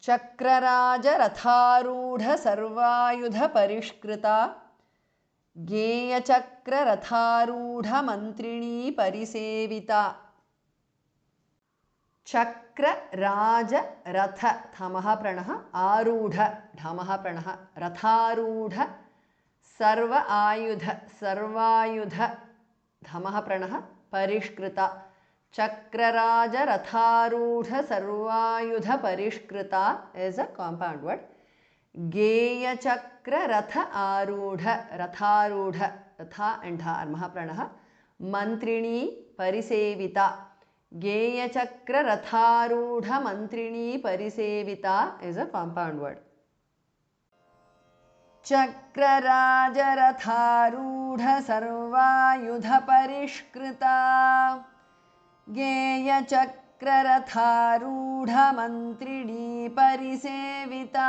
चक्रराजरथारूढ सर्वायुध परिष्कृता गेयचक्ररथारूढ मन्त्रिणी परिसेविता चक्रराज रथ धमः प्रणः आरूढ धमः प्रणः रथारूढ सर्व आयुध सर्वायुध धमः प्रणः परिष्कृता चक्रराज रथारूढ सर्वायुध परिष्कृता is a compound word. गेय चक्र रथ आरूढ रथारूढ रथा and dharmah pranah मंत्रिणी परिसेविता गेय चक्र रथारूढ मंत्रिणी परिसेविता is a compound word. Chakraraj रथारूढ सर्वायुध परिष्कृता गेय चक्ररथारूढ मन्त्रिणी परिसेविता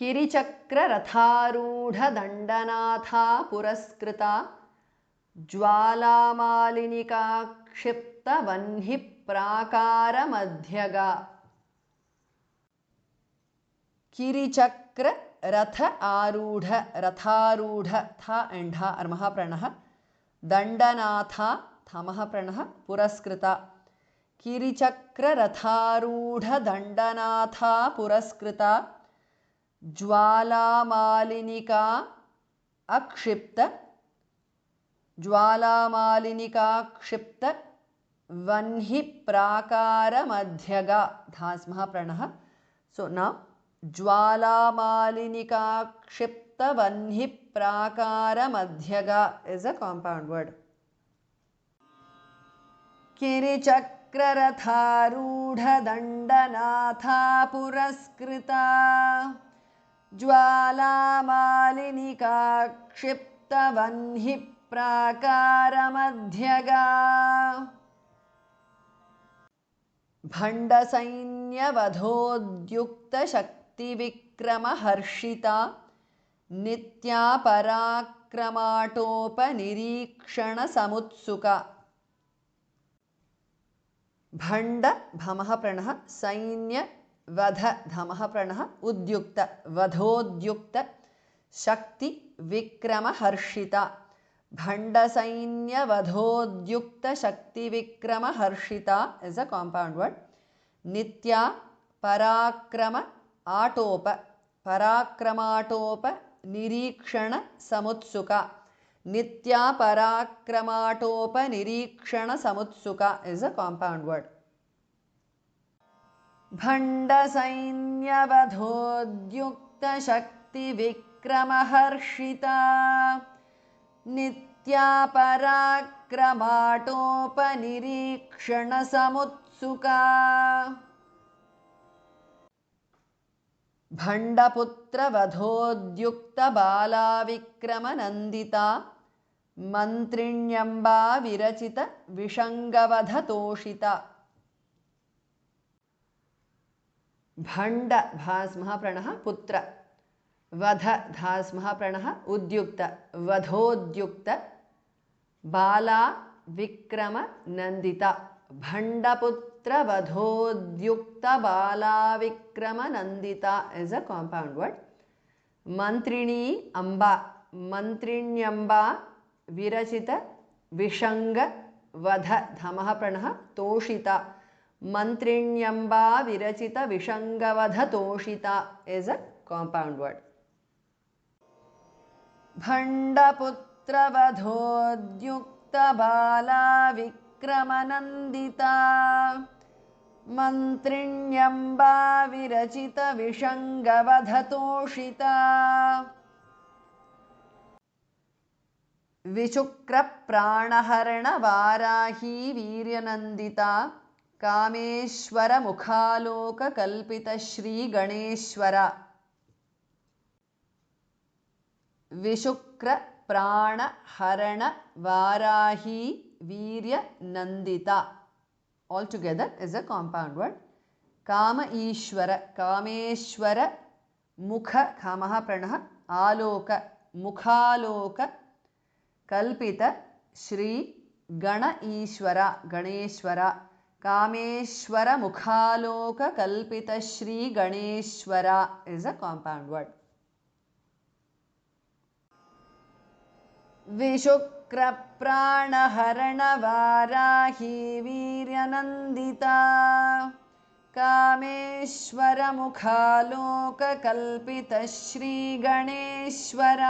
किरिचक्ररथारूढ दण्डनाथा पुरस्कृता ज्वालामालिनिका क्षिप्त वह्नि प्राकार मध्यगा किरिचक्र रथ आरूढ रथारूढ था and ha armah pranah Dandanatha थमः प्रणः पुरस्कृता किरिचक्र रथारूढ दंडनाथा पुरस्कृता ज्वालामालिनिका अक्षिप्त ज्वालामालिनिका क्षिप्त वह्नि प्राकार मध्यगा धास्मः प्रणः so now ज्वालामालिनिका क्षिप्त वह्नि प्राकार मध्यगा is a compound word. किरिचक्ररथारूढ दण्डनाथा पुरस्कृता ज्वालामालिनिका क्षिप्त वह्नि प्राकार मध्यगा भण्डसैन्यवधोद्युक्त शक्तिविक्रम हर्षिता नित्या पराक्रमाटोपनिरीक्षण समुत्सुका भण्ड भमः प्रणः सैन्य वध धमः प्रणः उद्युक्त वधोद्युक्त शक्ति विक्रम हर्षिता भण्डसैन्य वधोद्युक्त शक्ति विक्रम Harshita is a compound word. नित्या पराक्रम आटोप पराक्रमाटोप निरीक्षण समुत्सुका नित्या पराक्रमाटोप निरीक्षण समुत्सुका is a compound word. भण्डसैन्यवधोद्युक्त शक्ति विक्रम हर्षिता नित्या पराक्रमाटोप निरीक्षण समुत्सुका भण्डपुत्र वधोद्युक्त बाला विक्रम नन्दिता मन्त्रिण्यम्बा विरचित विषङ्गवध तोषिता भण्ड भास्मः प्रणः पुत्र वध धास्मः प्रणः उद्युक्त वधोद्युक्त बाला विक्रम नन्दिता भण्डपुत्र वधोद्युक्त बाला विक्रम Nandita is a compound word. मंत्रिणी अम्बा मंत्रिण्यम्बा विरचित विषंग वध धमः प्रणः तोषिता मंत्रिण्यम्बा विरचित विषंगवध Toshita is a compound word. भण्डपुत्र वधोद्युक्त बाला विक्रम नन्दिता मंत्रिण्यम्बा विरचित विषंगवध तोषिता विशुक्र प्राणहरण वाराही वीर्यनन्दिता कामेश्वर मुखालोक कल्पित श्री गणेश्वरा विशुक्र प्राणहरण वाराही वीर्य Nandita all together is a compound word. काम ईश्वर कामेश्वर मुख कामः प्रणः आलोक मुखालोक कल्पित श्री गण ईश्वर गणेश्वर ಕಾಮೇಶ್ವರ ಮುಖಾಲೋಕ ಕಲ್ಪಿತ Shri Ganeshwara is a compound word. ವಿಶುಕ್ರ ಪ್ರಾಣಹರಣ Varahi ವೀರ್ಯನಂದಿತಾ Kameshwar ಮುಖಾಲೋಕ ಕಲ್ಪಿತ ಶ್ರೀ ಗಣೇಶ್ವರ.